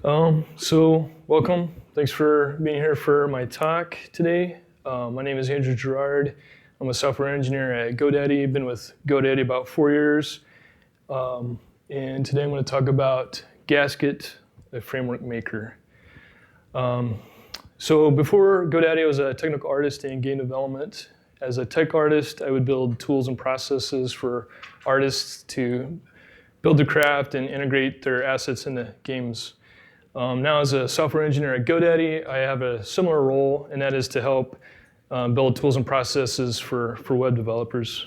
So welcome. Thanks for being here for my talk today. My name is Gerard. I'm a software engineer at GoDaddy. Been with GoDaddy about 4 years. And today I'm going to talk about Gasket, a framework maker. So before GoDaddy, I was a technical artist in game development. As a tech artist, I would build tools and processes for artists to build their craft and integrate their assets into games. Now as a software engineer at GoDaddy, I have a similar role, and that is to help build tools and processes for web developers.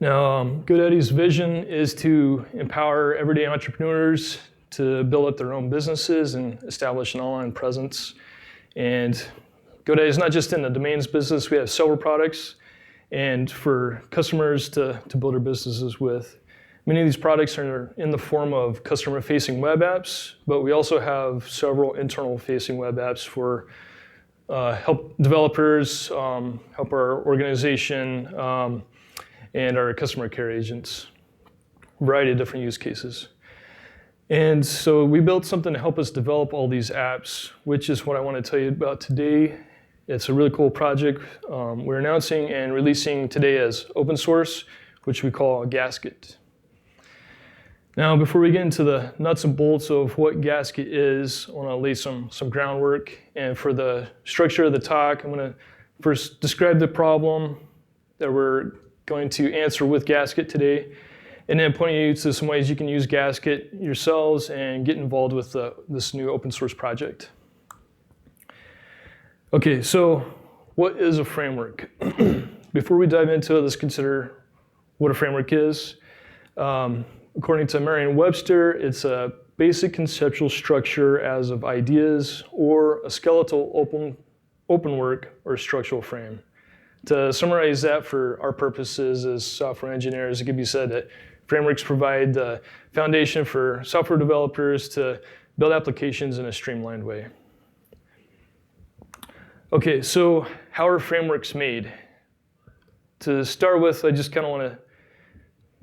Now, GoDaddy's vision is to empower everyday entrepreneurs to build up their own businesses and establish an online presence. And GoDaddy is not just in the domains business. We have several products and for customers to build their businesses with. Many of these products are in the form of customer-facing web apps, but we also have several internal-facing web apps for help developers, help our organization, and our customer care agents. A variety of different use cases. And so we built something to help us develop all these apps, which is what I want to tell you about today. It's a really cool project we're announcing and releasing today as open source, which we call Gasket. Now, before we get into the nuts and bolts of what Gasket is, I want to lay some groundwork. And for the structure of the talk, I'm going to first describe the problem that we're going to answer with Gasket today, and then point you to some ways you can use Gasket yourselves and get involved with this new open source project. Okay, so what is a framework? Before we dive into it, let's consider what a framework is. According to Merriam-Webster, it's a basic conceptual structure as of ideas or a skeletal open work or structural frame. To summarize that for our purposes as software engineers, it could be said that frameworks provide the foundation for software developers to build applications in a streamlined way. Okay, so how are frameworks made? To start with, I just kind of want to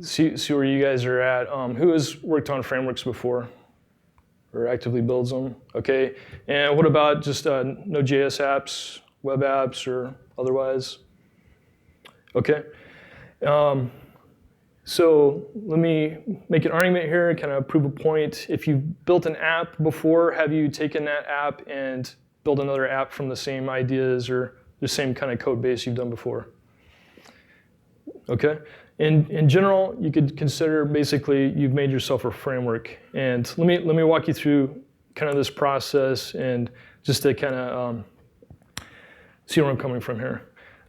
see where you guys are at. Who has worked on frameworks before or actively builds them? Okay, and what about just node.js apps, web apps, or otherwise? Okay, so let me make an argument here, kind of prove a point. If you've built an app before, have you taken that app and built another app from the same ideas or the same kind of code base you've done before? Okay. In general, you could consider basically you've made yourself a framework. And let me walk you through kind of this process and just to kind of see where I'm coming from here.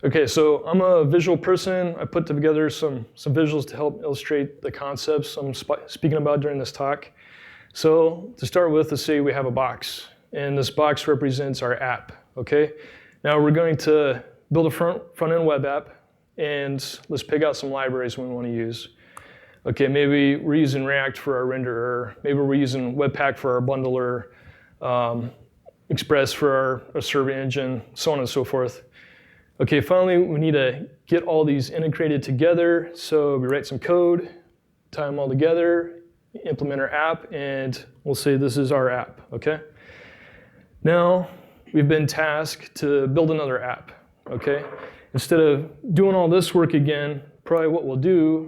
Okay, so I'm a visual person. I put together some visuals to help illustrate the concepts I'm speaking about during this talk. So to start with, let's say we have a box, and this box represents our app. Okay, now we're going to build a front-end web app. And let's pick out some libraries we want to use. Okay, maybe we're using React for our renderer. Maybe we're using Webpack for our bundler, Express for our server engine, so on and so forth. Okay, finally, we need to get all these integrated together. So we write some code, tie them all together, implement our app, and we'll say this is our app, okay? Now, we've been tasked to build another app, okay? Instead of doing all this work again, probably what we'll do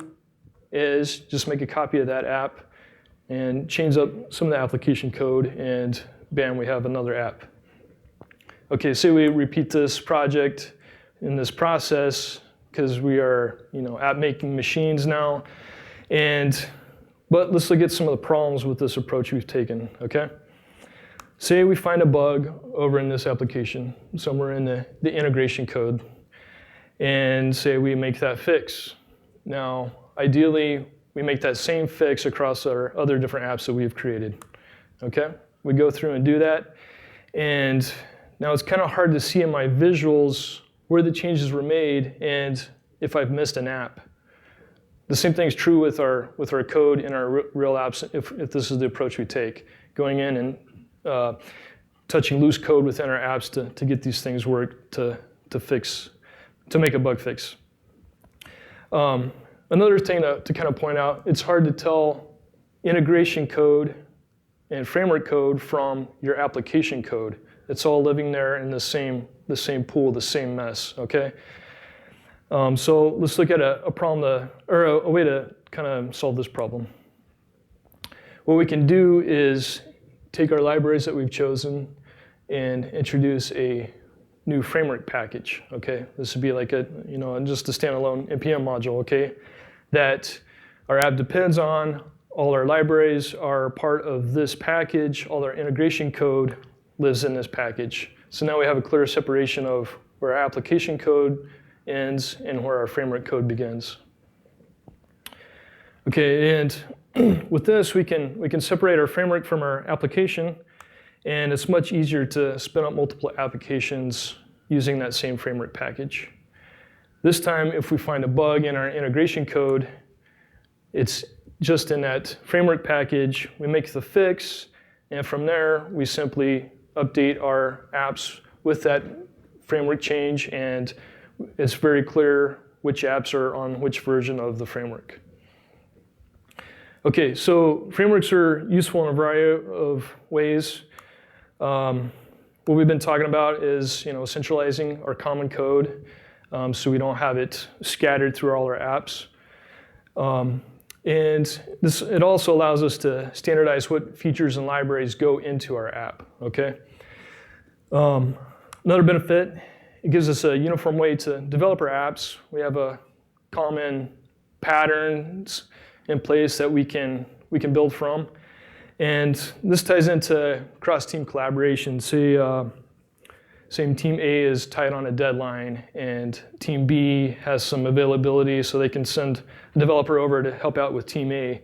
is just make a copy of that app and change up some of the application code, and bam, we have another app. Okay, say we repeat this project in this process because we are, app making machines now. But let's look at some of the problems with this approach we've taken, okay? Say we find a bug over in this application, somewhere in the integration code. And say we make that fix. Now, ideally, we make that same fix across our other different apps that we've created. Okay? We go through and do that. And now it's kind of hard to see in my visuals where the changes were made and if I've missed an app. The same thing is true with our code in our real apps if this is the approach we take. Going in and touching loose code within our apps to get these things work to fix. To make a bug fix. Another thing to kind of point out, it's hard to tell integration code and framework code from your application code. It's all living there in the same pool, the same mess, okay? So let's look at a problem or a way to kind of solve this problem. What we can do is take our libraries that we've chosen and introduce a new framework package, okay? This would be like just a standalone NPM module, okay? That our app depends on. All our libraries are part of this package. All our integration code lives in this package. So now we have a clear separation of where our application code ends and where our framework code begins. Okay, and with this, we can separate our framework from our application, and it's much easier to spin up multiple applications using that same framework package. This time, if we find a bug in our integration code, it's just in that framework package, we make the fix, and from there, we simply update our apps with that framework change, and it's very clear which apps are on which version of the framework. Okay, so frameworks are useful in a variety of ways. What we've been talking about is centralizing our common code so we don't have it scattered through all our apps. And it also allows us to standardize what features and libraries go into our app, okay? Another benefit, it gives us a uniform way to develop our apps. We have a common patterns in place that we can build from. And this ties into cross-team collaboration. Say team A is tight on a deadline and team B has some availability so they can send a developer over to help out with team A.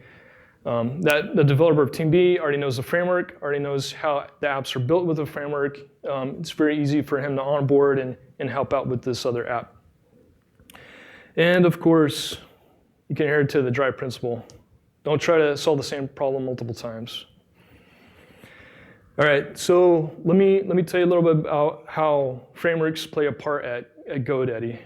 The developer of team B already knows the framework, already knows how the apps are built with the framework. It's very easy for him to onboard and help out with this other app. And of course, you can adhere to the drive principle. Don't try to solve the same problem multiple times. All right, so let me tell you a little bit about how frameworks play a part at GoDaddy.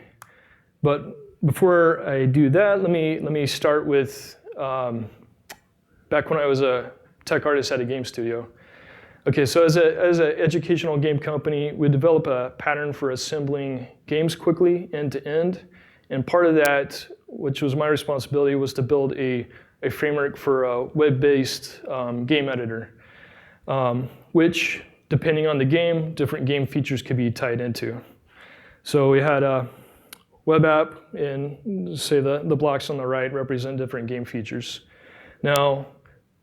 But before I do that, let me start with back when I was a tech artist at a game studio. Okay, so as an educational game company, we develop a pattern for assembling games quickly end to end, and part of that, which was my responsibility, was to build a framework for a web-based game editor. Which, depending on the game, different game features could be tied into. So we had a web app, and say the blocks on the right represent different game features. Now,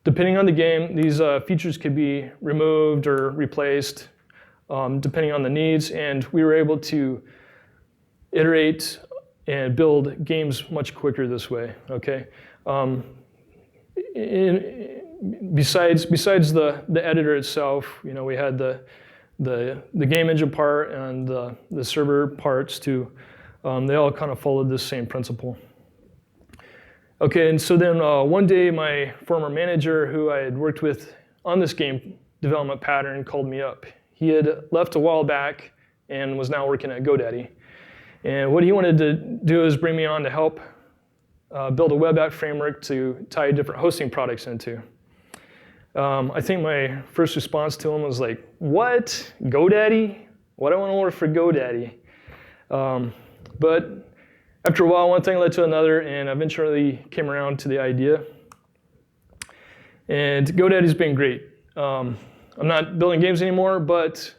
depending on the game, these features could be removed or replaced, depending on the needs, and we were able to iterate and build games much quicker this way, okay? Besides the editor itself, we had the game engine part and the server parts too. They all kind of followed this same principle. Okay, and so then one day my former manager, who I had worked with on this game development pattern, called me up. He had left a while back and was now working at GoDaddy. And what he wanted to do is bring me on to help build a web app framework to tie different hosting products into. I think my first response to him was like, what? GoDaddy? Why do I want to work for GoDaddy? But after a while, one thing led to another, and eventually came around to the idea. And GoDaddy's been great. I'm not building games anymore, but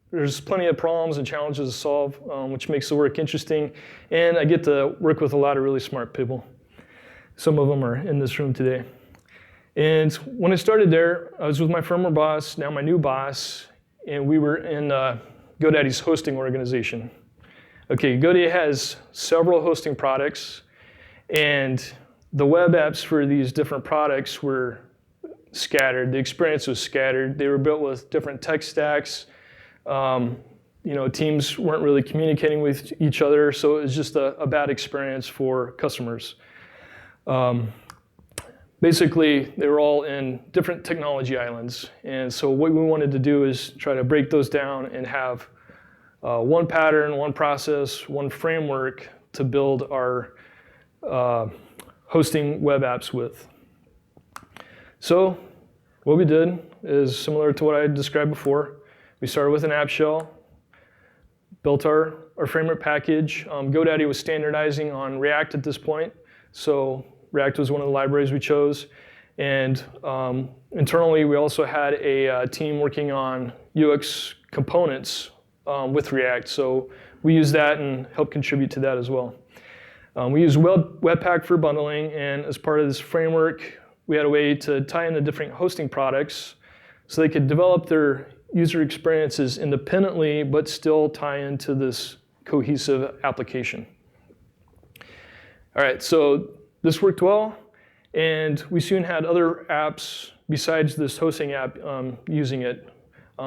there's plenty of problems and challenges to solve, which makes the work interesting. And I get to work with a lot of really smart people. Some of them are in this room today. And when I started there, I was with my former boss, now my new boss, and we were in GoDaddy's hosting organization. Okay, GoDaddy has several hosting products, and the web apps for these different products were scattered. The experience was scattered. They were built with different tech stacks. Teams weren't really communicating with each other, so it was just a bad experience for customers. Basically, they were all in different technology islands. And so what we wanted to do is try to break those down and have one pattern, one process, one framework to build our hosting web apps with. So what we did is similar to what I described before. We started with an app shell, built our framework package. GoDaddy was standardizing on React at this point, so React was one of the libraries we chose. And internally, we also had a team working on UX components with React, so we used that and helped contribute to that as well. We used Webpack for bundling, and as part of this framework, we had a way to tie in the different hosting products so they could develop their user experiences independently, but still tie into this cohesive application. All right, so this worked well, and we soon had other apps besides this hosting app using it.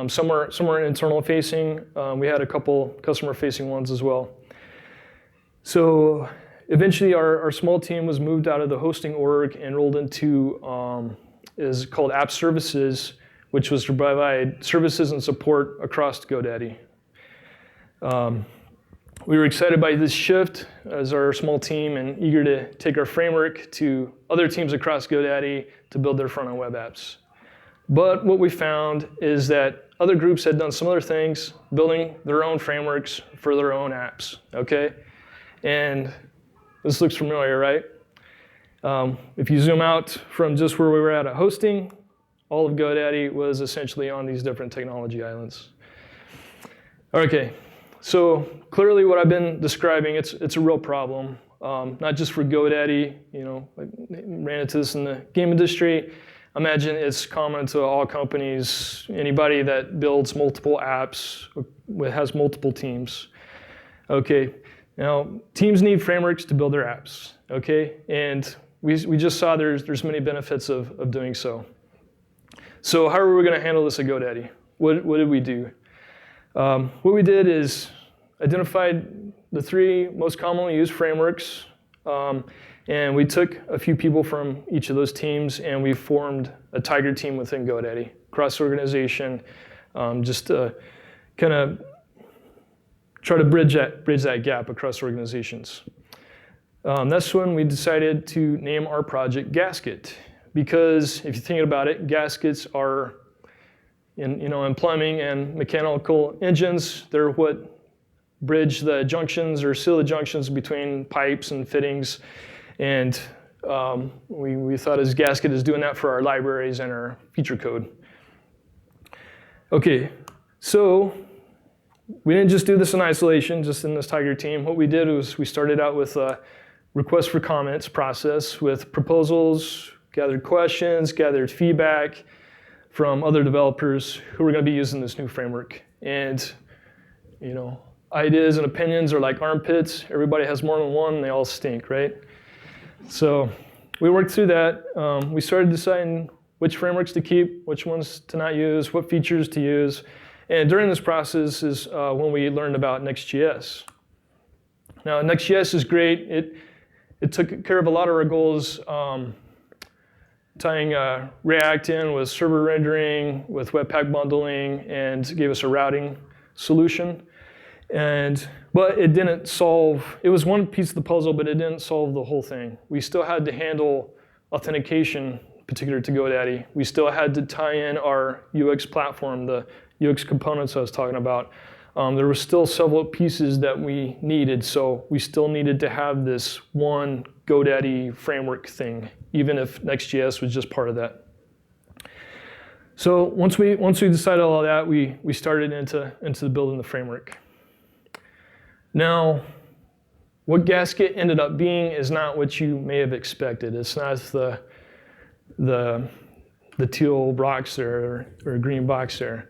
Some were internal facing. We had a couple customer facing ones as well. So eventually our small team was moved out of the hosting org and rolled into is called App Services, which was to provide services and support across GoDaddy. We were excited by this shift as our small team and eager to take our framework to other teams across GoDaddy to build their front-end web apps. But what we found is that other groups had done similar things, building their own frameworks for their own apps, okay? And this looks familiar, right? If you zoom out from just where we were at hosting, all of GoDaddy was essentially on these different technology islands. Okay, so clearly what I've been describing, it's a real problem, not just for GoDaddy. You know, I ran into this in the game industry. Imagine it's common to all companies, anybody that builds multiple apps, has multiple teams. Okay, now teams need frameworks to build their apps, okay? And we just saw there's many benefits of doing so. So how are we gonna handle this at GoDaddy? What did we do? What we did is identified the 3 most commonly used frameworks, and we took a few people from each of those teams and we formed a tiger team within GoDaddy, cross-organization, just to kind of try to bridge that gap across organizations. That's when we decided to name our project Gasket, because if you're thinking about it, gaskets are in plumbing and mechanical engines. They're what bridge the junctions or seal the junctions between pipes and fittings. And we thought as Gasket is doing that for our libraries and our feature code. Okay, so we didn't just do this in isolation, just in this tiger team. What we did was we started out with a request for comments process with proposals, gathered questions, gathered feedback from other developers who were going to be using this new framework. And ideas and opinions are like armpits. Everybody has more than one, and they all stink, right? So we worked through that. We started deciding which frameworks to keep, which ones to not use, what features to use. And during this process is when we learned about Next.js. Now, Next.js is great. It took care of a lot of our goals, tying React in with server rendering, with Webpack bundling, and gave us a routing solution. But it didn't solve, it was one piece of the puzzle, but it didn't solve the whole thing. We still had to handle authentication, particular to GoDaddy. We still had to tie in our UX platform, the UX components I was talking about. There were still several pieces that we needed, so we still needed to have this one GoDaddy framework thing, even if Next.js was just part of that. So once we decided all that, we started into the building the framework. Now, what Gasket ended up being is not what you may have expected. It's not the teal box there or green box there.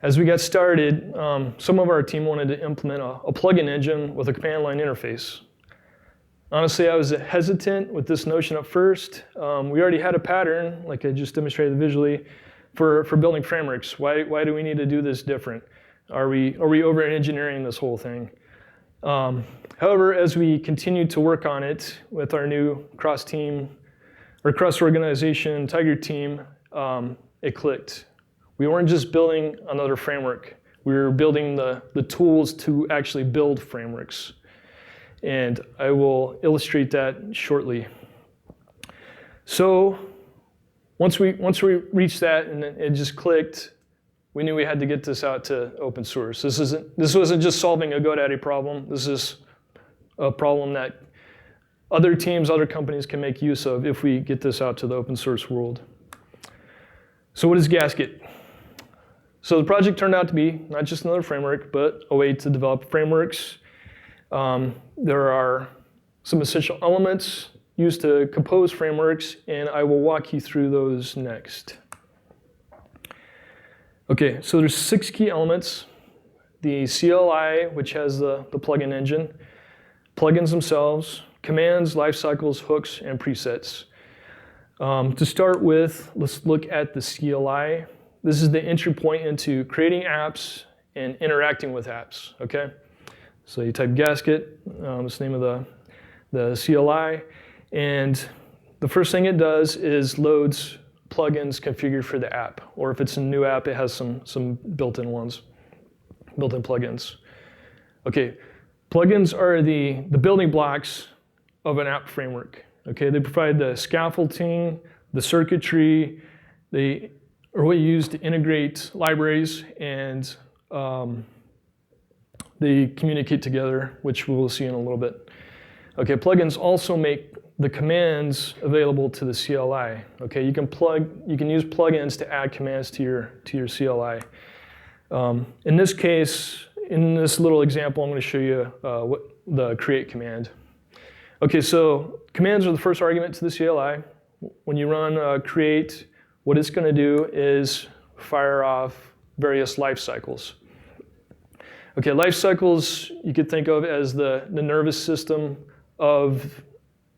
As we got started, some of our team wanted to implement a plugin engine with a command line interface. Honestly, I was hesitant with this notion at first. We already had a pattern, like I just demonstrated visually, for building frameworks. Why do we need to do this different? Are we over-engineering this whole thing? However, as we continued to work on it with our new cross-team or cross-organization Tiger team, it clicked. We weren't just building another framework. We were building the tools to actually build frameworks. And I will illustrate that shortly. So once we reached that and it just clicked, we knew we had to get this out to open source. This wasn't just solving a GoDaddy problem. This is a problem that other teams, other companies can make use of if we get this out to the open source world. So what is Gasket? So the project turned out to be not just another framework, but a way to develop frameworks. There are some essential elements used to compose frameworks, and I will walk you through those next. Okay, so there's 6 key elements. The CLI, which has the plugin engine, plugins themselves, commands, lifecycles, hooks, and presets. To start with, let's look at the CLI. This is the entry point into creating apps and interacting with apps, okay? So you type Gasket, that's the name of the CLI, and the first thing it does is loads plugins configured for the app, or if it's a new app, it has some built-in ones, built-in plugins. Okay, plugins are the building blocks of an app framework. Okay, they provide the scaffolding, the circuitry, they are what you use to integrate libraries, and they communicate together, which we'll see in a little bit. Okay, plugins also make the commands available to the CLI. Okay, you can use plugins to add commands to your CLI. In this case, in this little example, I'm going to show you what the create command. Okay, so commands are the first argument to the CLI. When you run create, what it's going to do is fire off various life cycles. Okay, life cycles you could think of as the nervous system of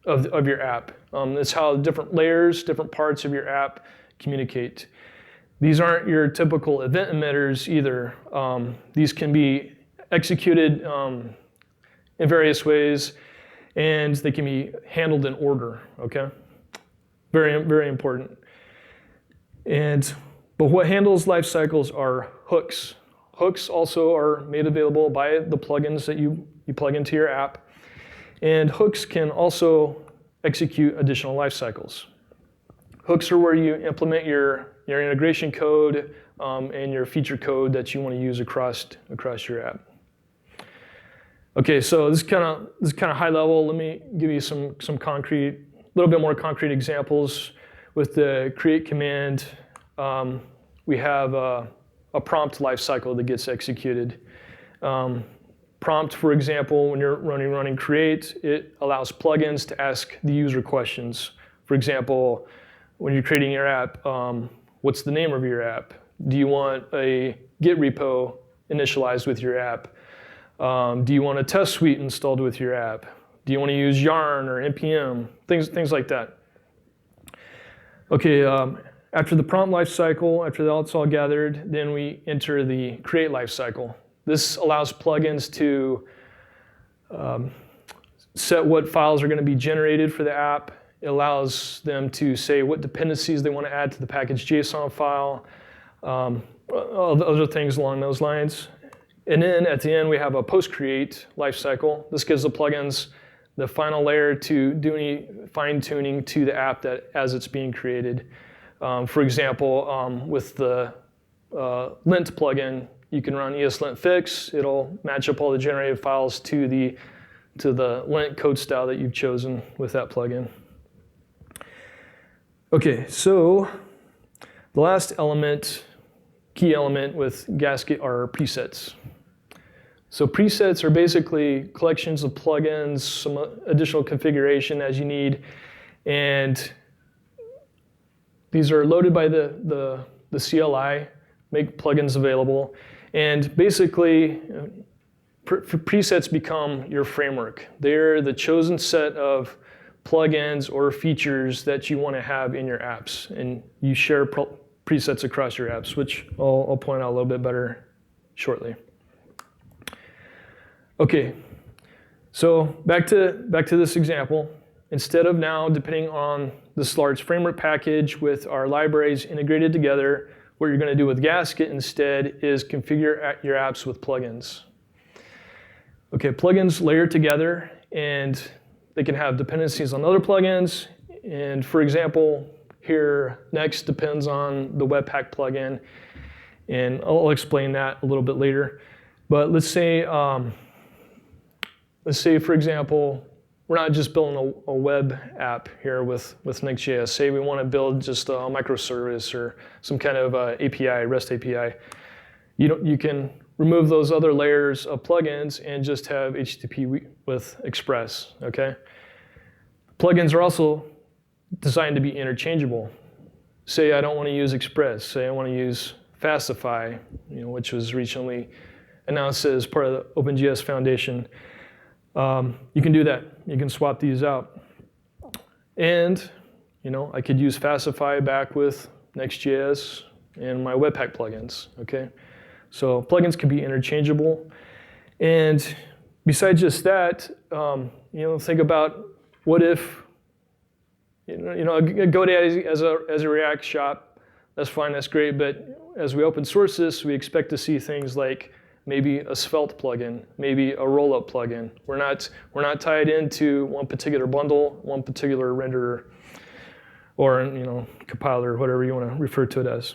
your app. It's how different layers, different parts of your app communicate. These aren't your typical event emitters either. These can be executed in various ways, and they can be handled in order, okay? Very, very important. But what handles life cycles are hooks. Hooks also are made available by the plugins that you plug into your app. And hooks can also execute additional life cycles. Hooks are where you implement your integration code and your feature code that you want to use across your app. Okay, so this is kind of high level. Let me give you some concrete, a little bit more concrete examples. With the create command, we have a prompt lifecycle that gets executed. Prompt, for example, when you're running create, it allows plugins to ask the user questions. For example, when you're creating your app, what's the name of your app? Do you want a Git repo initialized with your app? Do you want a test suite installed with your app? Do you want to use Yarn or NPM? Things like that. Okay, after the prompt lifecycle, after that's all gathered, then we enter the create lifecycle. This allows plugins to set what files are going to be generated for the app. It allows them to say what dependencies they want to add to the package.json file, other things along those lines. And then at the end, we have a post-create lifecycle. This gives the plugins the final layer to do any fine-tuning to the app as it's being created. For example, with the lint plugin, you can run ESLint fix. It'll match up all the generated files to the lint code style that you've chosen with that plugin. Okay, so the last element, key element with Gasket are presets. So presets are basically collections of plugins, some additional configuration as you need, and these are loaded by the CLI, make plugins available, and basically presets become your framework. They're the chosen set of plugins or features that you want to have in your apps, and you share presets across your apps, which I'll point out a little bit better shortly. Okay, so back to this example. Instead of now depending on this large framework package with our libraries integrated together, what you're going to do with Gasket instead is configure your apps with plugins. Okay, plugins layer together, and they can have dependencies on other plugins. And for example, here. Next depends on the Webpack plugin, and I'll explain that a little bit later. But let's say, for example, we're not just building a web app here with Next.js. Say we want to build just a microservice or some kind of API, REST API. You can remove those other layers of plugins and just have HTTP with Express, okay? Plugins are also designed to be interchangeable. Say I don't want to use Express. Say I want to use Fastify, which was recently announced as part of the OpenJS Foundation. You can do that. You can swap these out. And I could use Fastify back with Next.js and my Webpack plugins, okay? So plugins can be interchangeable. And besides just that, think about what if, GoDaddy as a React shop, that's fine, that's great, but as we open source this, we expect to see things like maybe a Svelte plugin, maybe a rollup plugin. We're not tied into one particular bundle, one particular renderer, or compiler, whatever you want to refer to it as.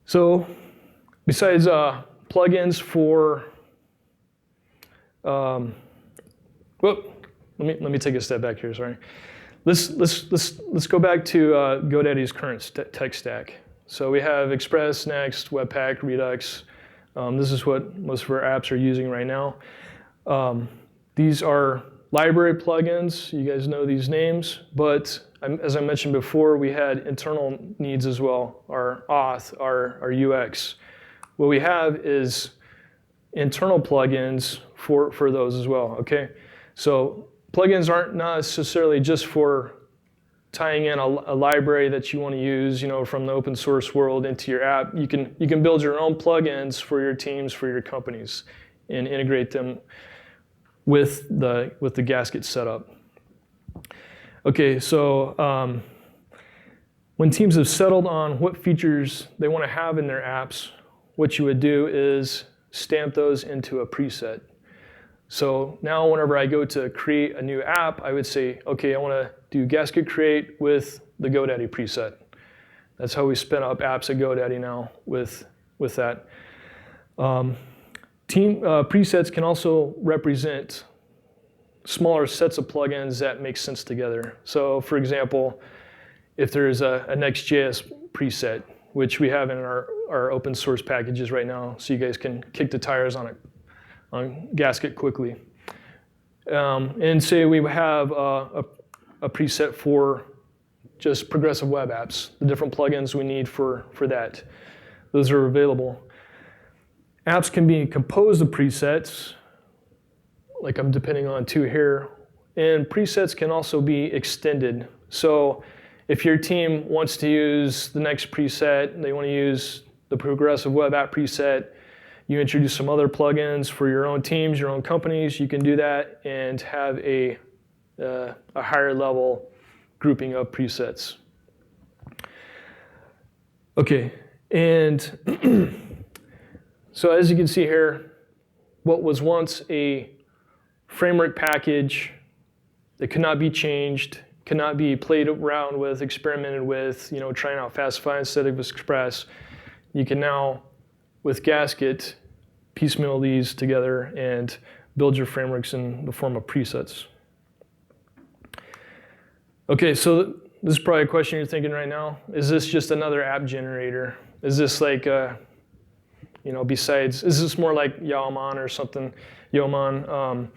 So besides plugins for, let me take a step back here. Sorry. Let's go back to GoDaddy's current tech stack. So we have Express, Next, Webpack, Redux. This is what most of our apps are using right now. These are library plugins. You guys know these names, but as I mentioned before, we had internal needs as well, our auth, our UX. What we have is internal plugins for those as well, okay? So plugins aren't necessarily just for tying in a library that you want to use, from the open source world into your app. You can build your own plugins for your teams, for your companies, and integrate them with the Gasket setup. Okay, so when teams have settled on what features they want to have in their apps, what you would do is stamp those into a preset. So now whenever I go to create a new app, I would say, okay, I want to do Gasket create with the GoDaddy preset. That's how we spin up apps at GoDaddy now with that. Presets can also represent smaller sets of plugins that make sense together. So for example, if there's a Next.js preset, which we have in our open source packages right now, so you guys can kick the tires on Gasket quickly. And say we have a preset for just progressive web apps, the different plugins we need for that. Those are available. Apps can be composed of presets, like I'm depending on two here, and presets can also be extended. So if your team wants to use the next preset, they want to use the progressive web app preset, you introduce some other plugins for your own teams, your own companies, you can do that and have a higher level grouping of presets. Okay, and so as you can see here, what was once a framework package that could not be changed, cannot be played around with, experimented with, trying out Fastify instead of Express, you can now, with Gasket, piecemeal these together and build your frameworks in the form of presets. Okay, so this is probably a question you're thinking right now. Is this just another app generator? Is this like, besides, is this more like Yeoman or something, Yeoman?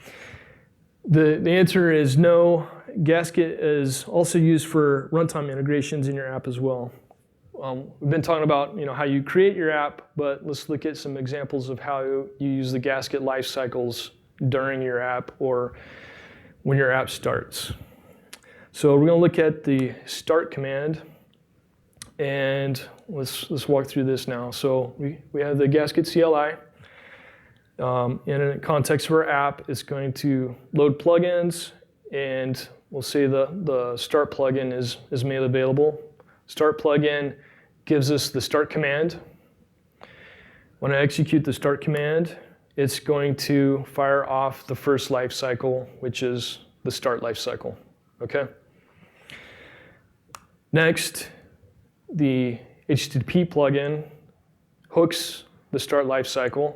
The answer is no. Gasket is also used for runtime integrations in your app as well. We've been talking about how you create your app, but let's look at some examples of how you use the Gasket life cycles during your app or when your app starts. So we're going to look at the start command, and let's walk through this now. So we have the Gasket CLI. In a context of our app, it's going to load plugins, and we'll say the start plugin is made available. Start plugin gives us the start command. When I execute the start command, it's going to fire off the first life cycle, which is the start life cycle. Okay? Next, the HTTP plugin hooks the start lifecycle,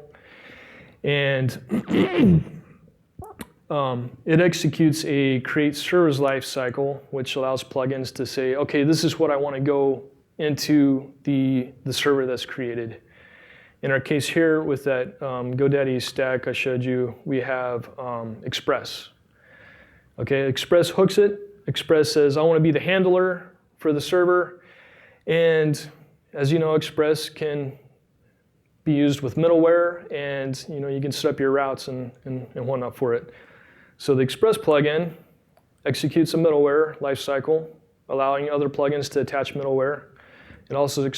and it executes a create servers lifecycle, which allows plugins to say, okay, this is what I want to go into the server that's created. In our case here, with that GoDaddy stack I showed you, we have Express. Okay, Express hooks it. Express says, I want to be the handler for the server. And as you know, Express can be used with middleware, and you can set up your routes and whatnot for it. So the Express plugin executes a middleware lifecycle, allowing other plugins to attach middleware. It also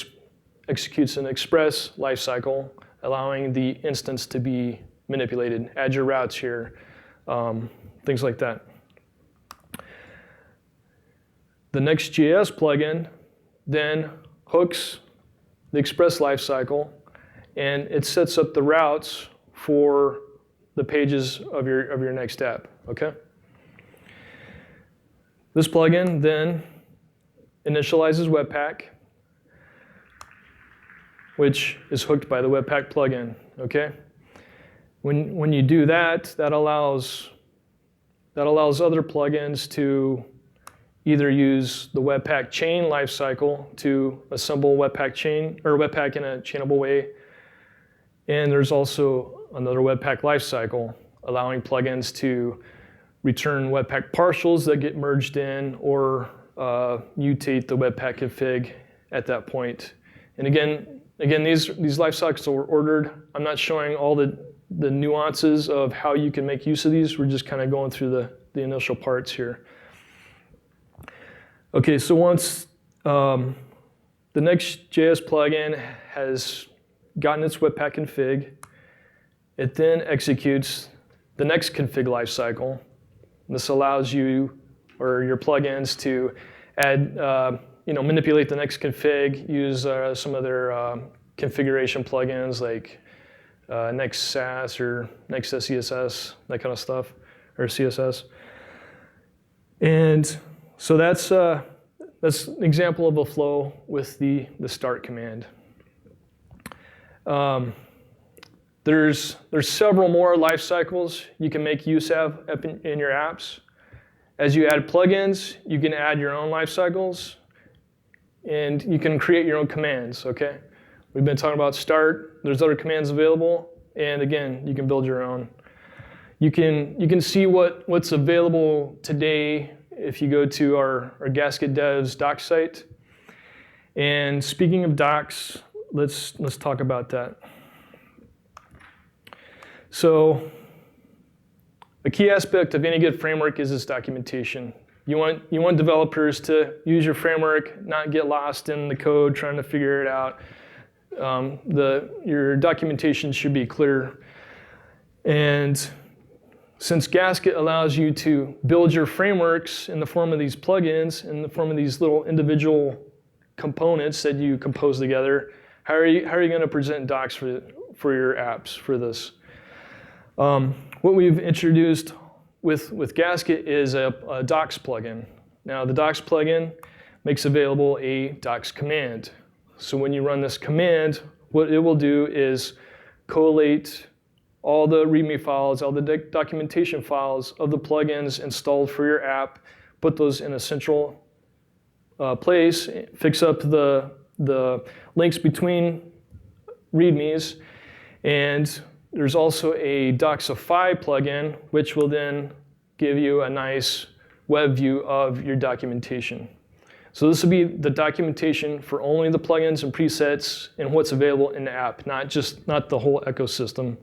executes an Express lifecycle, allowing the instance to be manipulated. Add your routes here, things like that. The Next.js plugin then hooks the Express lifecycle, and it sets up the routes for the pages of your next app. Okay. This plugin then initializes Webpack, which is hooked by the Webpack plugin. Okay. When you do that, that allows other plugins to either use the Webpack chain lifecycle to assemble Webpack chain or Webpack in a chainable way. And there's also another Webpack lifecycle, allowing plugins to return Webpack partials that get merged in or mutate the Webpack config at that point. And again, these lifecycles are ordered. I'm not showing all the nuances of how you can make use of these. We're just kind of going through the initial parts here. Okay, so once the Next.js plugin has gotten its Webpack config, it then executes the next config lifecycle. This allows you or your plugins to add, manipulate the next config, use some of their configuration plugins like Next.js or Next.css, that kind of stuff, or CSS. And so that's an example of a flow with the start command. There's several more life cycles you can make use of in your apps. As you add plugins, you can add your own life cycles, and you can create your own commands. Okay, we've been talking about start. There's other commands available, and again, you can build your own. You can see what's available today if you go to our Gasket Devs docs site. And speaking of docs, let's talk about that. So a key aspect of any good framework is its documentation. You want developers to use your framework, not get lost in the code trying to figure it out. Your documentation should be clear. And since Gasket allows you to build your frameworks in the form of these plugins, in the form of these little individual components that you compose together, how are you going to present docs for your apps for this? What we've introduced with Gasket is a docs plugin. Now the docs plugin makes available a docs command. So when you run this command, what it will do is collate all the README files, all the documentation files of the plugins installed for your app, put those in a central place, fix up the links between READMEs, and there's also a Docsify plugin, which will then give you a nice web view of your documentation. So this will be the documentation for only the plugins and presets and what's available in the app, not the whole ecosystem.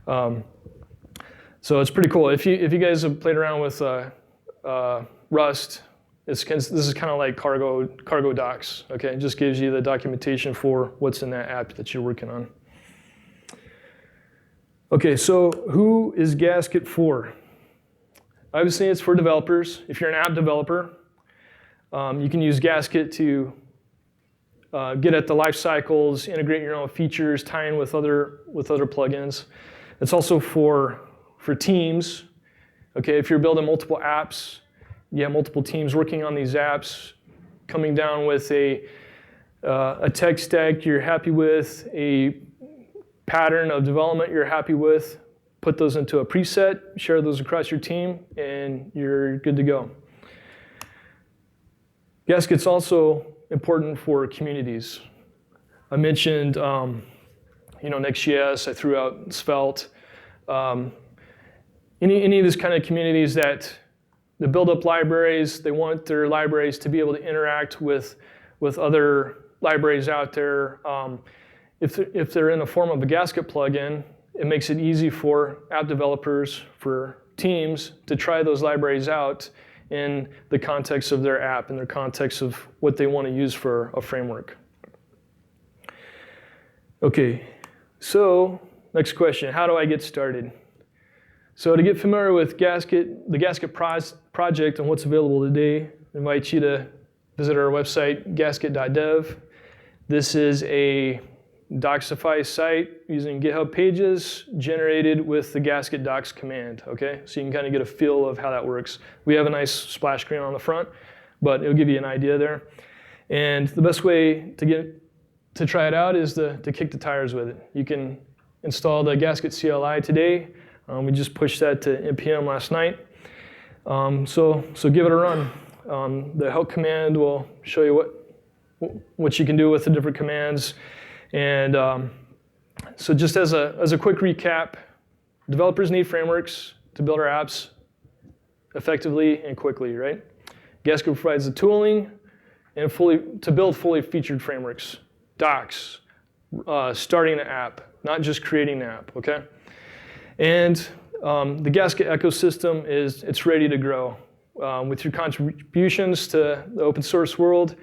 So it's pretty cool. If you guys have played around with Rust, this is kind of like cargo docs. Okay, it just gives you the documentation for what's in that app that you're working on. Okay, so who is Gasket for? Obviously, it's for developers. If you're an app developer, you can use Gasket to get at the life cycles, integrate your own features, tie in with other plugins. It's also for teams. Okay, if you're building multiple apps, you have multiple teams working on these apps, coming down with a tech stack you're happy with, a pattern of development you're happy with, put those into a preset, share those across your team, and you're good to go. Gasket's also important for communities. I mentioned Next.js, I threw out Svelte. Any of these kind of communities that build up libraries, they want their libraries to be able to interact with other libraries out there. If they're in the form of a Gasket plugin, it makes it easy for app developers, for teams, to try those libraries out in the context of their app, in their context of what they want to use for a framework. Okay, so next question, how do I get started? So to get familiar with Gasket, the Gasket project and what's available today, I invite you to visit our website, gasket.dev. This is a Docsify site using GitHub pages generated with the Gasket docs command, okay? So you can kind of get a feel of how that works. We have a nice splash screen on the front, but it'll give you an idea there. And the best way to try it out is to kick the tires with it. You can install the Gasket CLI today. We just pushed that to NPM last night. So give it a run. The help command will show you what you can do with the different commands. And so just as a quick recap, developers need frameworks to build our apps effectively and quickly, right? Gasket provides the tooling and to build fully featured frameworks, docs, starting the app, not just creating the app, okay? And the Gasket ecosystem it's ready to grow. With your contributions to the open source world,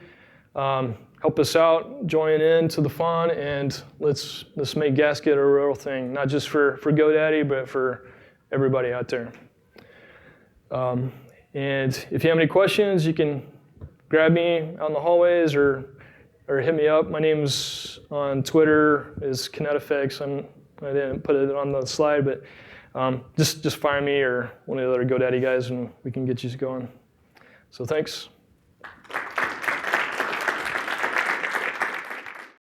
help us out, join in to the fun, and let's make Gasket a real thing, not just for GoDaddy, but for everybody out there. And if you have any questions, you can grab me out in the hallways or hit me up. My name's on Twitter is KinetFX. I didn't put it on the slide, but just find me or one of the other GoDaddy guys, and we can get you going. So thanks.